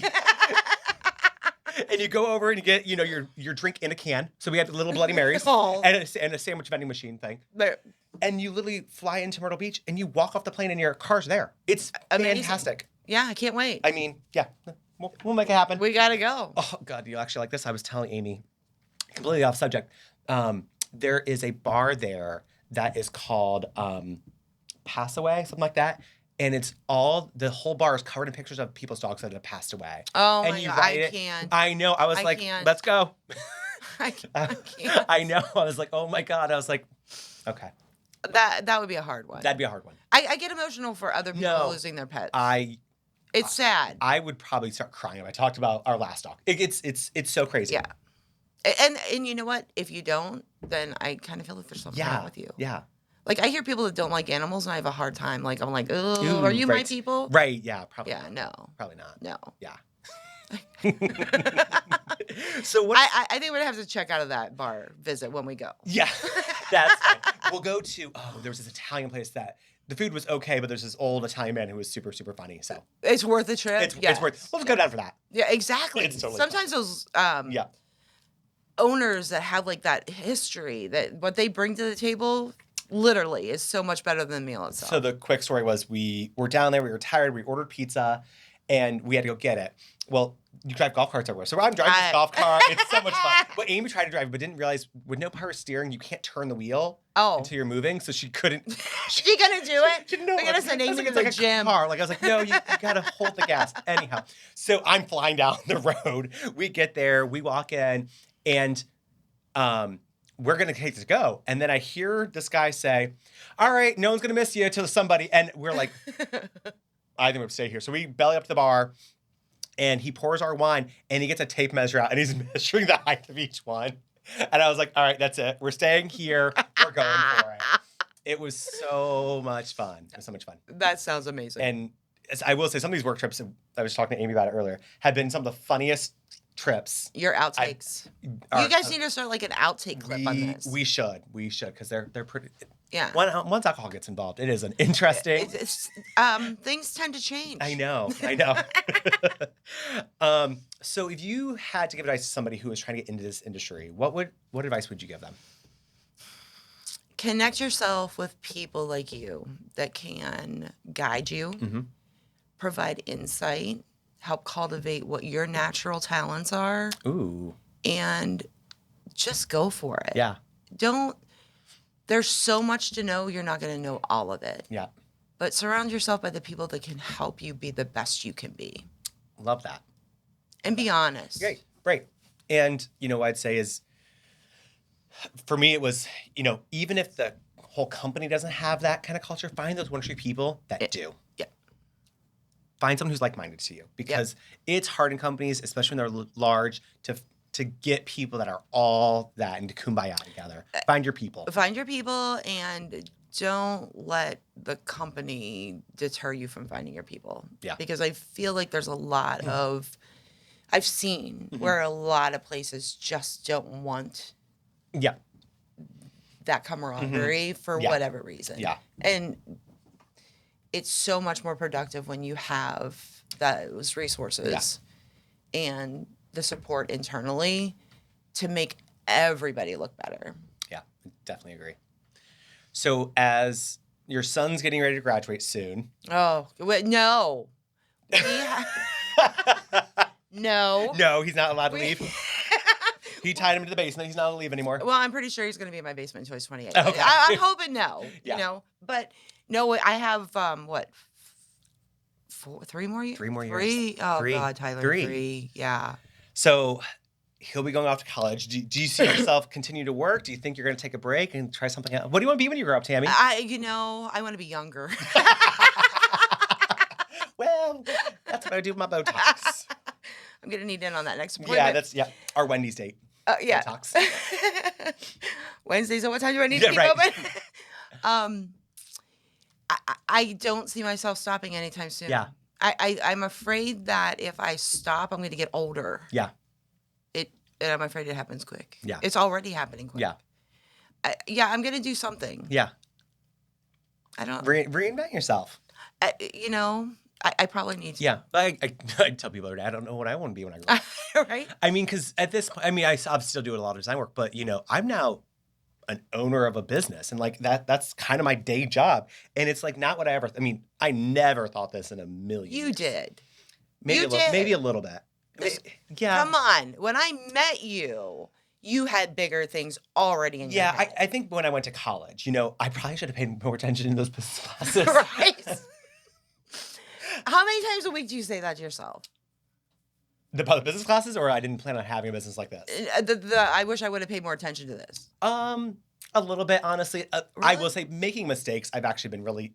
And you go over and you get, your drink in a can. So we had the little Bloody Marys and a sandwich vending machine thing. There. And you literally fly into Myrtle Beach and you walk off the plane and your car's there. It's amazing. Fantastic. Yeah, I can't wait. I mean, yeah, we'll make it happen. We got to go. Oh, God, you actually like this? I was telling Amy, completely off subject. There is a bar there that is called Pass Away, something like that. And it's the whole bar is covered in pictures of people's dogs that have passed away. Oh, and my you God, write I can't. I know. I was let's go. I can't. I know. I was like, oh my God. I was like, okay. That would be a hard one. That'd be a hard one. I get emotional for other people losing their pets. It's sad. I would probably start crying if I talked about our last dog. It's so crazy. Yeah. And you know what? If you don't, then I kind of feel like there's something wrong with you. Yeah. Like, I hear people that don't like animals, and I have a hard time. Like, I'm like, oh, are you my people? Right, yeah, probably Yeah, no. Probably not. No. Yeah. So what? I think we're going to have to check out of that bar visit when we go. Yeah, that's fine. We'll go to, there was this Italian place that the food was okay, but there's this old Italian man who was super, super funny. So it's worth the trip. It's worth. We'll just go down for that. Yeah, exactly. It's totally Sometimes those owners that have like that history, that what they bring to the table literally is so much better than the meal itself. So the quick story was we were down there, we were tired, we ordered pizza, and we had to go get it. Well, you drive golf carts everywhere. So I'm driving this golf cart. It's so much fun. Well, Amy tried to drive, but didn't realize with no power steering, you can't turn the wheel until you're moving. So she couldn't. She gonna do it? She didn't know. We're gonna send Amy to the gym. Car. Like I was like, no, you gotta hold the gas. Anyhow, so I'm flying down the road. We get there, we walk in, and we're going to take to go. And then I hear this guy say, all right, no one's going to miss you to somebody. And we're like, I think we'll stay here. So we belly up to the bar and he pours our wine and he gets a tape measure out and he's measuring the height of each one. And I was like, all right, that's it. We're staying here. We're going for it. It was so much fun. It was so much fun. That sounds amazing. And I will say some of these work trips, I was talking to Amy about it earlier, have been some of the funniest trips. Your outtakes. You guys need to start like an outtake clip on this. We should, because they're pretty. Yeah. Once alcohol gets involved, it is an interesting. Things tend to change. I know. So if you had to give advice to somebody who is trying to get into this industry, what advice would you give them? Connect yourself with people like you that can guide you, provide insight, help cultivate what your natural talents are. Ooh. And just go for it. Yeah. There's so much to know, you're not going to know all of it. Yeah. But surround yourself by the people that can help you be the best you can be. Love that. And be honest. Great. And, what I'd say is, for me, it was, even if the whole company doesn't have that kind of culture, find those 1 or 2 people that do. Yeah. Find someone who's like-minded to you because it's hard in companies, especially when they're large, to get people that are all that and to kumbaya together. Find your people. Find your people and don't let the company deter you from finding your people. Yeah. Because I feel like there's a lot of, I've seen where a lot of places just don't want that camaraderie for whatever reason. Yeah. And it's so much more productive when you have those resources and the support internally to make everybody look better. Yeah, definitely agree. So as your son's getting ready to graduate soon. Oh, wait, no. No. No, he's not allowed to leave. He tied him to the basement. He's not allowed to leave anymore. Well, I'm pretty sure he's going to be in my basement until he's 28. Okay. I'm hoping no, Yeah. you know. But no, I have, 3 more years? 3 more years. 3? Oh, 3. God, Tyler. 3. 3. Yeah. So he'll be going off to college. Do you see yourself continue to work? Do you think you're going to take a break and try something else? What do you want to be when you grow up, Tammy? I want to be younger. Well, that's what I do with my Botox. I'm going to need in on that next appointment. Yeah, our Wendy's date. Yeah. Botox. Wednesdays, at what time do I need to keep right. open? I don't see myself stopping anytime soon. Yeah. I'm afraid that if I stop, I'm going to get older. Yeah. And I'm afraid it happens quick. Yeah. It's already happening quick. Yeah. I'm going to do something. Yeah. I don't... Reinvent yourself. I probably need to. Yeah. I tell people every day, I don't know what I want to be when I grow up. Right? I mean, because at this point, I still do a lot of design work, but, I'm now an owner of a business. And, like, that's kind of my day job. And it's, like, not what I never thought this in a million You years. did. Maybe maybe a little bit. Yeah. Come on. When I met you, you had bigger things already in your head. I think when I went to college, I probably should have paid more attention in those business classes. Right? How many times a week do you say that to yourself? The business classes, or I didn't plan on having a business like this? I wish I would have paid more attention to this. A little bit, honestly. Really? I will say making mistakes, I've actually been really,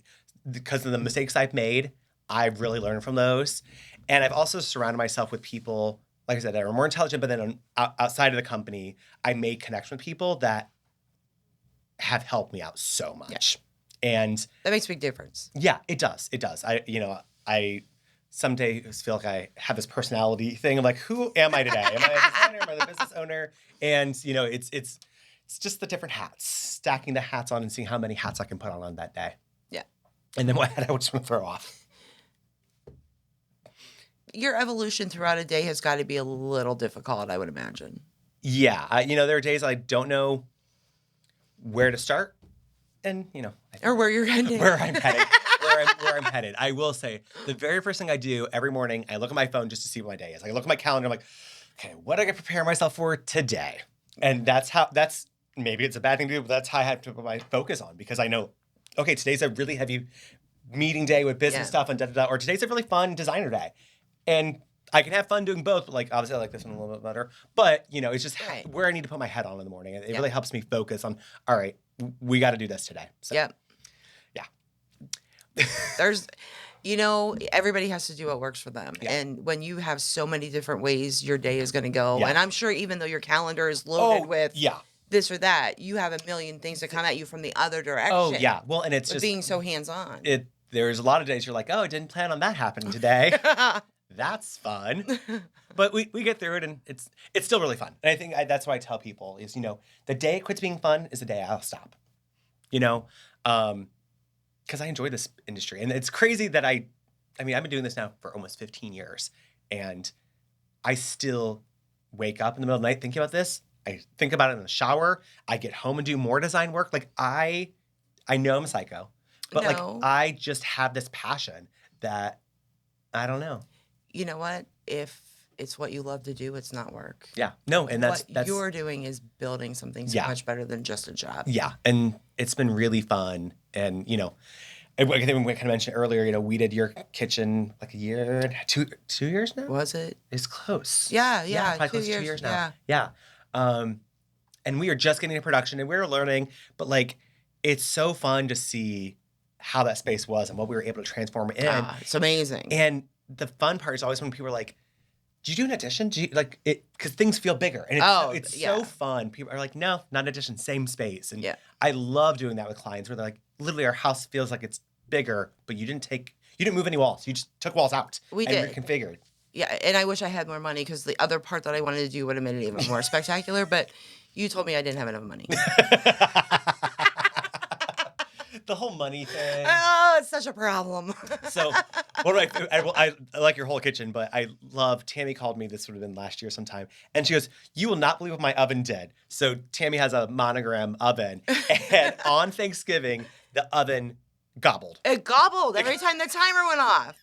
because of the mistakes I've made, I've really learned from those. And I've also surrounded myself with people, like I said, that are more intelligent, but then outside of the company, I made connection with people that have helped me out so much. Yeah. And that makes a big difference. Yeah, it does. It does. I some days feel like I have this personality thing of like, who am I today? Am I a designer? Am I the business owner? And, it's just the different hats, stacking the hats on and seeing how many hats I can put on that day. Yeah. And then what hat I just want to throw off. Your evolution throughout a day has got to be a little difficult, I would imagine. Yeah. There are days I don't know where to start and, or where you're headed. Where I'm headed. Where I'm headed. I will say the very first thing I do every morning, I look at my phone just to see what my day is. I look at my calendar. I'm like, okay, what do I prepare myself for today? And that's maybe it's a bad thing to do, but that's how I have to put my focus on because I know, okay, today's a really heavy meeting day with business stuff and da-da-da, or today's a really fun designer day. And I can have fun doing both, but like obviously I like this one a little bit better. But, it's just where I need to put my head on in the morning. It really helps me focus on, all right, we got to do this today. So, yeah. There's, everybody has to do what works for them. Yeah. And when you have so many different ways your day is going to go, and I'm sure even though your calendar is loaded with this or that, you have a million things to come at you from the other direction. Oh, yeah. Well, and it's just being so hands-on. There's a lot of days you're like, oh, I didn't plan on that happening today. That's fun. But we get through it, and it's still really fun. And I think that's why I tell people is, the day it quits being fun is the day I'll stop. Because I enjoy this industry. And it's crazy that I've been doing this now for almost 15 years. And I still wake up in the middle of the night thinking about this. I think about it in the shower. I get home and do more design work. Like, I know I'm a psycho. But, I just have this passion that, I don't know. You know what? If it's what you love to do, it's not work. Yeah. No, and that's what you're doing is building something so much better than just a job. Yeah. And it's been really fun. And, I think we kind of mentioned earlier, we did your kitchen like a year, 2 years now? Was it? It's close. Yeah. Probably close to 2 years now. Yeah. And we are just getting into production and we were learning, but it's so fun to see how that space was and what we were able to transform it in. It's amazing. And the fun part is always when people are like, do you do an addition? Do you because things feel bigger and it's so fun. People are like, no, not an addition, same space. And I love doing that with clients where they're like, literally our house feels like it's bigger, but you didn't move any walls. You just took walls out. We did. Reconfigured. Yeah. And I wish I had more money because the other part that I wanted to do would have made it even more spectacular. But you told me I didn't have enough money. The whole money thing. Oh, it's such a problem. So, I like your whole kitchen, but I love, Tammy called me, this would have been last year sometime, and she goes, you will not believe what my oven did. So Tammy has a monogram oven, and on Thanksgiving, the oven gobbled. It gobbled every time the timer went off.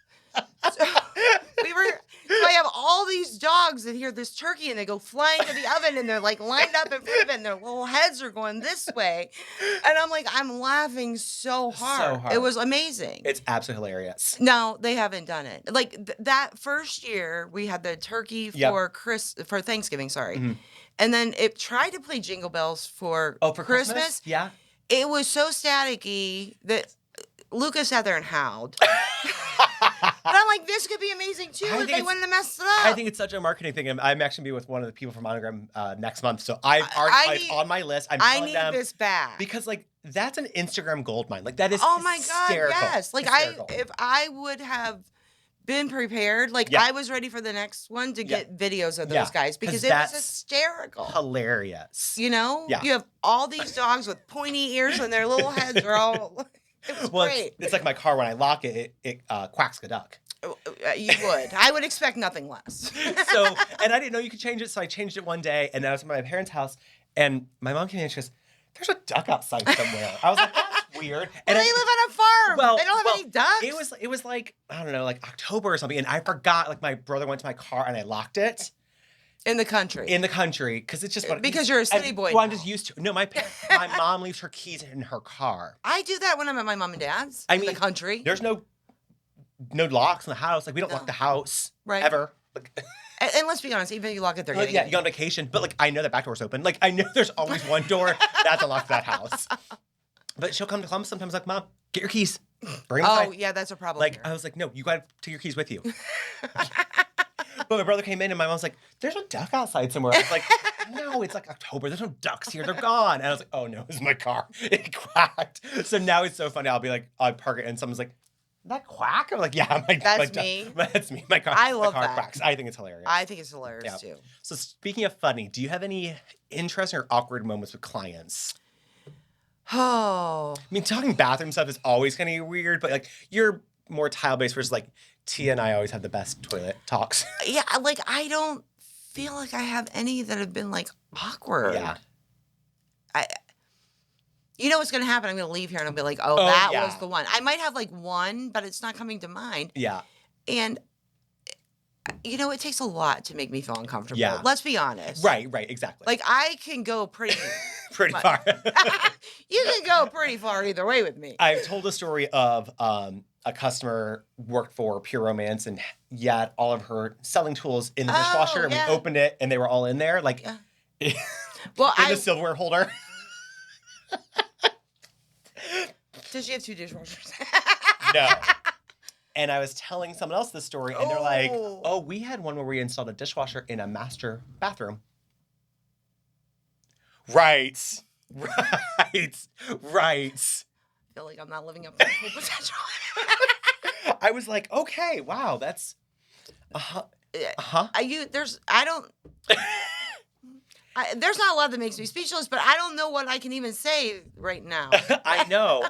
So I have all these dogs that hear this turkey and they go flying to the oven and they're like lined up in front of it and their little heads are going this way. And I'm like, I'm laughing so hard. It was amazing. It's absolutely hilarious. No, they haven't done it. Like that first year we had the turkey for Thanksgiving, sorry. Mm-hmm. And then it tried to play Jingle Bells for Christmas. Yeah. It was so staticky that Lucas sat there and howled. But I'm like, this could be amazing too if they wouldn't have messed it up. I think it's such a marketing thing. I'm actually be with one of the people from Monogram next month, so it's on my list. I need this back because like that's an Instagram gold mine. Like that is my God, hysterical. yes. Like if I would have been prepared, like I was ready for the next one to get videos of those guys because it was hysterical, hilarious. You know, you have all these dogs with pointy ears and their little heads are all. It was great. It's like my car when I lock it, it quacks a duck. You would. I would expect nothing less. So, and I didn't know you could change it, so I changed it one day, and I was at my parents' house, and my mom came in and she goes, "There's a duck outside somewhere." I was like, "That's weird." And they live on a farm. Well, they don't have any ducks. It was like, I don't know, like October or something, and I forgot. Like my brother went to my car and I locked it. In the country, because it's just because you're a city boy. Well, I'm just used to. No, my mom leaves her keys in her car. I do that when I'm at my mom and dad's. In the country, there's no locks in the house. Like we don't lock the house ever. Like, and let's be honest, even if you lock it, they're getting you go on vacation. But like I know that back door's open. Like I know there's always one door that's unlocked that house. But she'll come to Columbus sometimes. Like, Mom, get your keys. Bring them inside. Oh yeah, that's a problem. Like here. I was like, no, you got to take your keys with you. But my brother came in and my mom was like, "There's a duck outside somewhere." I was like, "No, it's like October. There's no ducks here. They're gone." And I was like, "Oh no, it's my car. It quacked." So now it's so funny. I'll be like, I'll park it and someone's like, "That quack?" I'm like, "Yeah, that's me. That's me. My car. I love my car that. Quacks. I think it's hilarious. I think it's hilarious too. So speaking of funny, do you have any interesting or awkward moments with clients? Oh, I mean, talking bathroom stuff is always kind of weird, but like you're more tile-based versus like Tia and I always have the best toilet talks. Yeah, like I don't feel like I have any that have been like awkward. Yeah. You know what's going to happen? I'm going to leave here and I'll be like, oh, that was the one. I might have like one, but it's not coming to mind. Yeah. And you know, it takes a lot to make me feel uncomfortable. Yeah. Let's be honest. Right, exactly. Like I can go pretty far. You can go pretty far either way with me. I've told a story of a customer worked for Pure Romance and had all of her selling tools in the dishwasher, and we opened it and they were all in there, like in the silverware holder. Does she have two dishwashers? No. And I was telling someone else this story, and they're like, "Oh, we had one where we installed a dishwasher in a master bathroom." Right. I feel like I'm not living up to my full potential. I was like, okay, wow, that's there's not a lot that makes me speechless, but I don't know what I can even say right now. I know.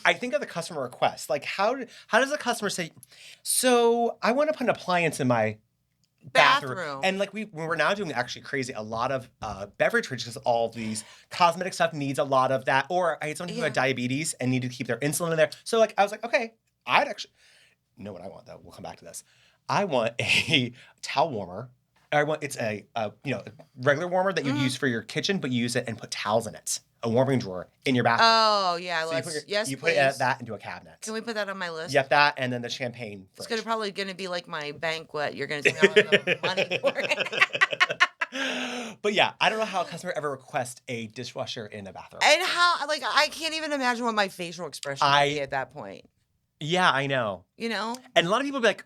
I think of the customer request. Like, how does a customer say, "So I want to put an appliance in my bathroom." And like we're now doing actually crazy a lot of beverage fridges because all these cosmetic stuff needs a lot of that. Or I had someone who had diabetes and needed to keep their insulin in there. So like I was like, okay, I'd actually know what I want though. We'll come back to this. I want a towel warmer. It's a regular warmer that you'd use for your kitchen, but you use it and put towels in it. A warming drawer in your bathroom. Oh yeah, so you put that into a cabinet. Can we put that on my list? Yep, that and then the champagne fridge. It's probably going to be like my banquet. You're going to tell me the money for it. But yeah, I don't know how a customer ever requests a dishwasher in a bathroom. And how, like, I can't even imagine what my facial expression would be at that point. Yeah, I know. You know? And a lot of people be like,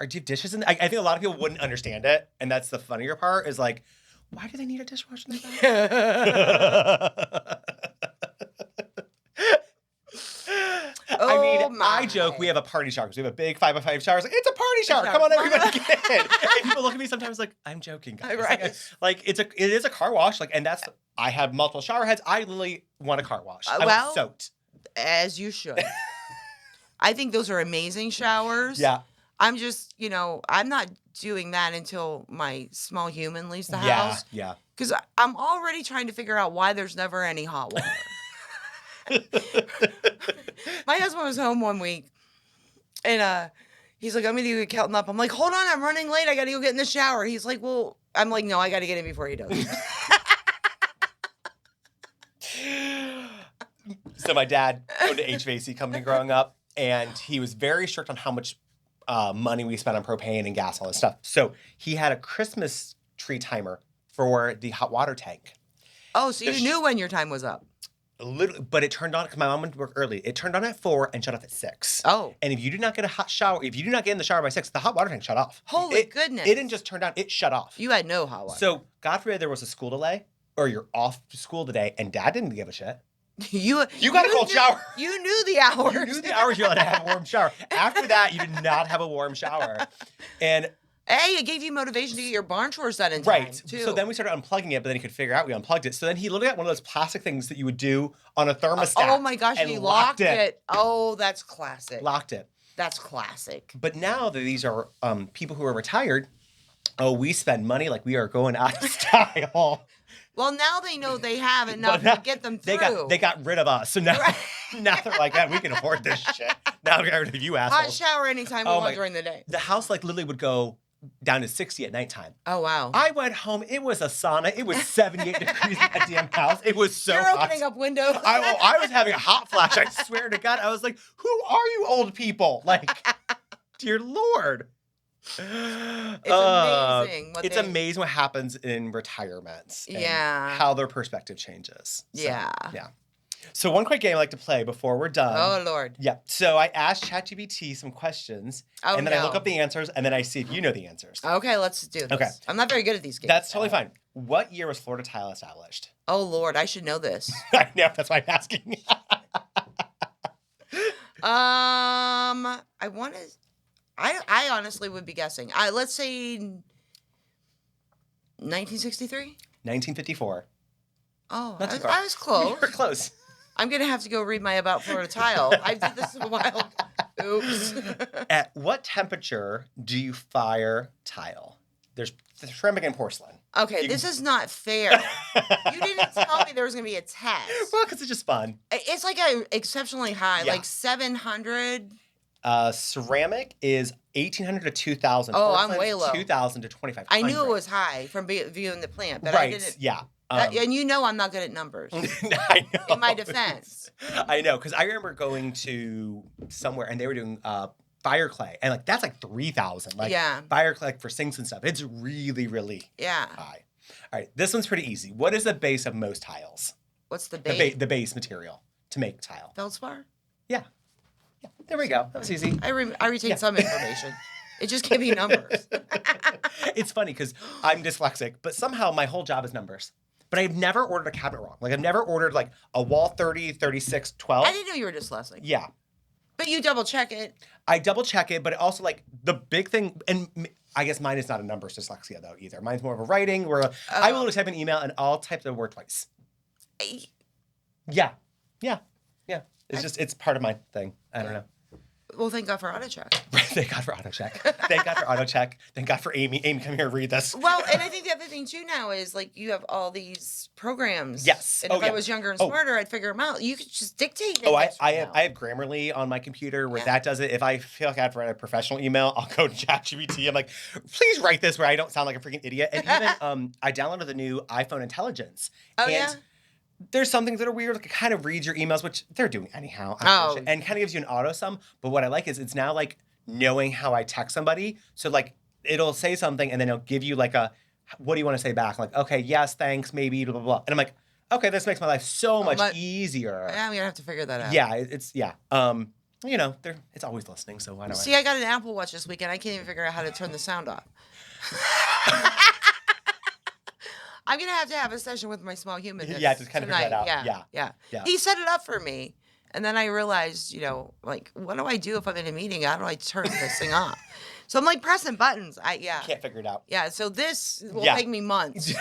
do you have dishes in there? I think a lot of people wouldn't understand it. And that's the funnier part is like, why do they need a dishwasher in the bathroom? I joke, we have a party shower because we have a big 5x5 shower. It's like, it's a party shower. Come on, everybody, get in. And people look at me sometimes like, I'm joking, guys. Right. Like it is a car wash. Like, and I have multiple shower heads. I literally want a car wash. I was soaked. As you should. I think those are amazing showers. Yeah. I'm just, I'm not doing that until my small human leaves the Yeah. house. Yeah. Because I'm already trying to figure out why there's never any hot water. My husband was home one week, and he's like, I'm going to go get up. I'm like, hold on, I'm running late. I got to go get in the shower. He's like, well, I'm like, no, I got to get in before he does. So my dad owned an HVAC company growing up, and he was very strict on how much money we spent on propane and gas and all this stuff. So he had a Christmas tree timer for the hot water tank. Oh, so you knew when your time was up. But it turned on because my mom went to work early. It turned on at 4 and shut off at 6. Oh. And if you do not get a hot shower, if you do not get in the shower by 6, the hot water tank shut off. Holy goodness. It didn't just turn down, it shut off. You had no hot water. So God forbid there was a school delay or you're off school today and Dad didn't give a shit. You got a cold shower. You knew the hours. You knew the hours you had to have a warm shower. After that, you did not have a warm shower. And hey, it gave you motivation to get your barn chores done in time, too. So then we started unplugging it, but then he could figure out we unplugged it. So then he literally got one of those plastic things that you would do on a thermostat. Oh my gosh, and he locked it. Oh, that's classic. Locked it. That's classic. But now that these are people who are retired, we spend money like we are going out of style. Well, now they know they have enough to get them through. They got rid of us. So now, now they're like, man, we can afford this shit. Now we got rid of you assholes. Hot shower anytime we want during the day. The house like literally would go down to 60 at nighttime. Oh, wow. I went home. It was a sauna. It was 78 degrees in that damn house. It was so You're hot. opening up windows. I was having a hot flash. I swear to God. I was like, who are you old people? Like, dear Lord. It's amazing. It's amazing what happens in retirements. And how their perspective changes. So, yeah. So one quick game I like to play before we're done. Oh, Lord. Yeah. So I asked ChatGPT some questions, and then I look up the answers, and then I see if you know the answers. Okay, let's do this. Okay. I'm not very good at these games. That's totally fine. What year was Florida Tile established? Oh, Lord. I should know this. I know. That's why I'm asking. I want to... I honestly would be guessing. Let's say 1963? 1954. Oh, Not too I far. was close. You were close. I'm going to have to go read my About Florida Tile. I did this a while. Oops. At what temperature do you fire tile? There's ceramic and porcelain. Okay, this is not fair. You didn't tell me there was going to be a test. Well, because it's just fun. It's like exceptionally high, like 700. Ceramic is 1,800 to 2,000. Oh, I'm way low. 2,000 to 2,500. I knew it was high from viewing the plant, but right. I didn't. Yeah. And you know I'm not good at numbers. I know. In my defense. I know, because I remember going to somewhere and they were doing fire clay, and like that's like 3,000. Like fire clay for sinks and stuff. It's really, really high. All right, this one's pretty easy. What is the base of most tiles? What's the base? The base material to make tile. Feldspar? Yeah. There we go. That was easy. I retain some information. It just gave me numbers. It's funny because I'm dyslexic, but somehow my whole job is numbers. But I've never ordered a cabinet wrong. Like I've never ordered like a wall 30, 36, 12. I didn't know you were dyslexic. Yeah. But you double check it. I double check it, but also like the big thing, and I guess mine is not a numbers dyslexia though either. Mine's more of a writing where I will type an email and I'll type the word twice. Yeah. It's part of my thing. I don't know. Well, thank God for AutoCheck. Thank God for AutoCheck. Thank God for AutoCheck. Thank God for Amy. Amy, come here, read this. Well, and I think the other thing too now is like you have all these programs. Yes. And if I was younger and smarter, I'd figure them out. You could just dictate. I have Grammarly on my computer where that does it. If I feel like I have to write a professional email, I'll go to ChatGPT. I'm like, please write this where I don't sound like a freaking idiot. And even I downloaded the new iPhone Intelligence. Oh, and there's some things that are weird. Like it kind of reads your emails, which they're doing anyhow. And kind of gives you an auto sum. But what I like is it's now like knowing how I text somebody. So like it'll say something and then it'll give you like what do you want to say back? Like, okay, yes, thanks, maybe, blah, blah, blah. And I'm like, okay, this makes my life so much easier. I'm going to have to figure that out. Yeah, it's it's always listening, so why not? See, I got an Apple Watch this weekend. I can't even figure out how to turn the sound off. I'm going to have a session with my small human just kind of figure that out. Yeah. He set it up for me. And then I realized, like, what do I do if I'm in a meeting? How do I turn this thing off? So I'm like pressing buttons. Can't figure it out. Yeah, so this will take me months.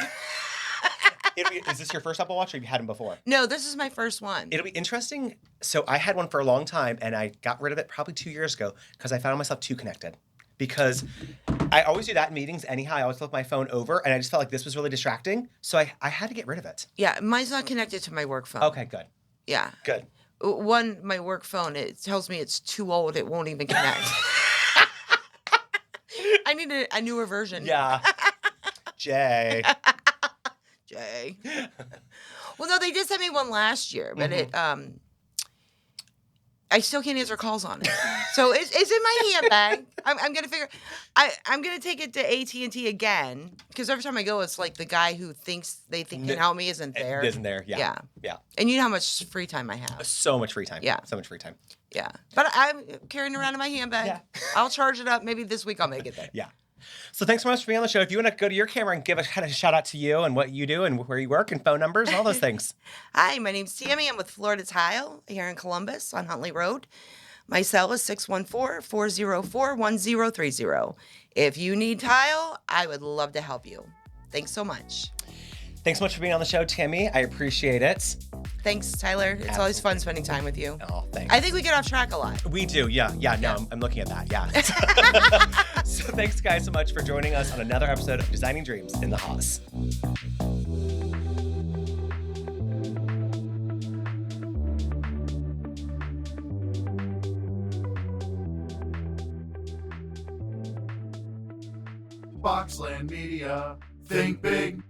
Is this your first Apple Watch or have you had them before? No, this is my first one. It'll be interesting. So I had one for a long time and I got rid of it probably 2 years ago because I found myself too connected. Because I always do that in meetings anyhow. I always flip my phone over and I just felt like this was really distracting. So I had to get rid of it. Yeah, mine's not connected to my work phone. Okay, good. Yeah. Good. My work phone, it tells me it's too old. It won't even connect. I need a newer version. Yeah. Jay. Jay. Well, no, they did send me one last year, but I still can't answer calls on it. So it's in my handbag. I'm gonna figure. I'm gonna take it to AT&T again because every time I go, it's like the guy who thinks can help me isn't there. Isn't there? Yeah. Yeah. And you know how much free time I have. So much free time. Yeah. So much free time. Yeah. But I'm carrying it around in my handbag. Yeah. I'll charge it up. Maybe this week I'll make it there. Yeah. So thanks so much for being on the show. If you want to go to your camera and give a shout out to you and what you do and where you work and phone numbers and all those things. Hi, my name's Tammy. I'm with Florida Tile here in Columbus on Huntley Road. My cell is 614-404-1030. If you need tile, I would love to help you. Thanks so much. Thanks so much for being on the show, Tammy. I appreciate it. Thanks, Tyler. It's always fun spending time with you. Oh, thanks. I think we get off track a lot. We do, yeah. No, I'm looking at that, yeah. So thanks, guys, so much for joining us on another episode of Designing Dreams in the Haus. Boxland Media. Think big.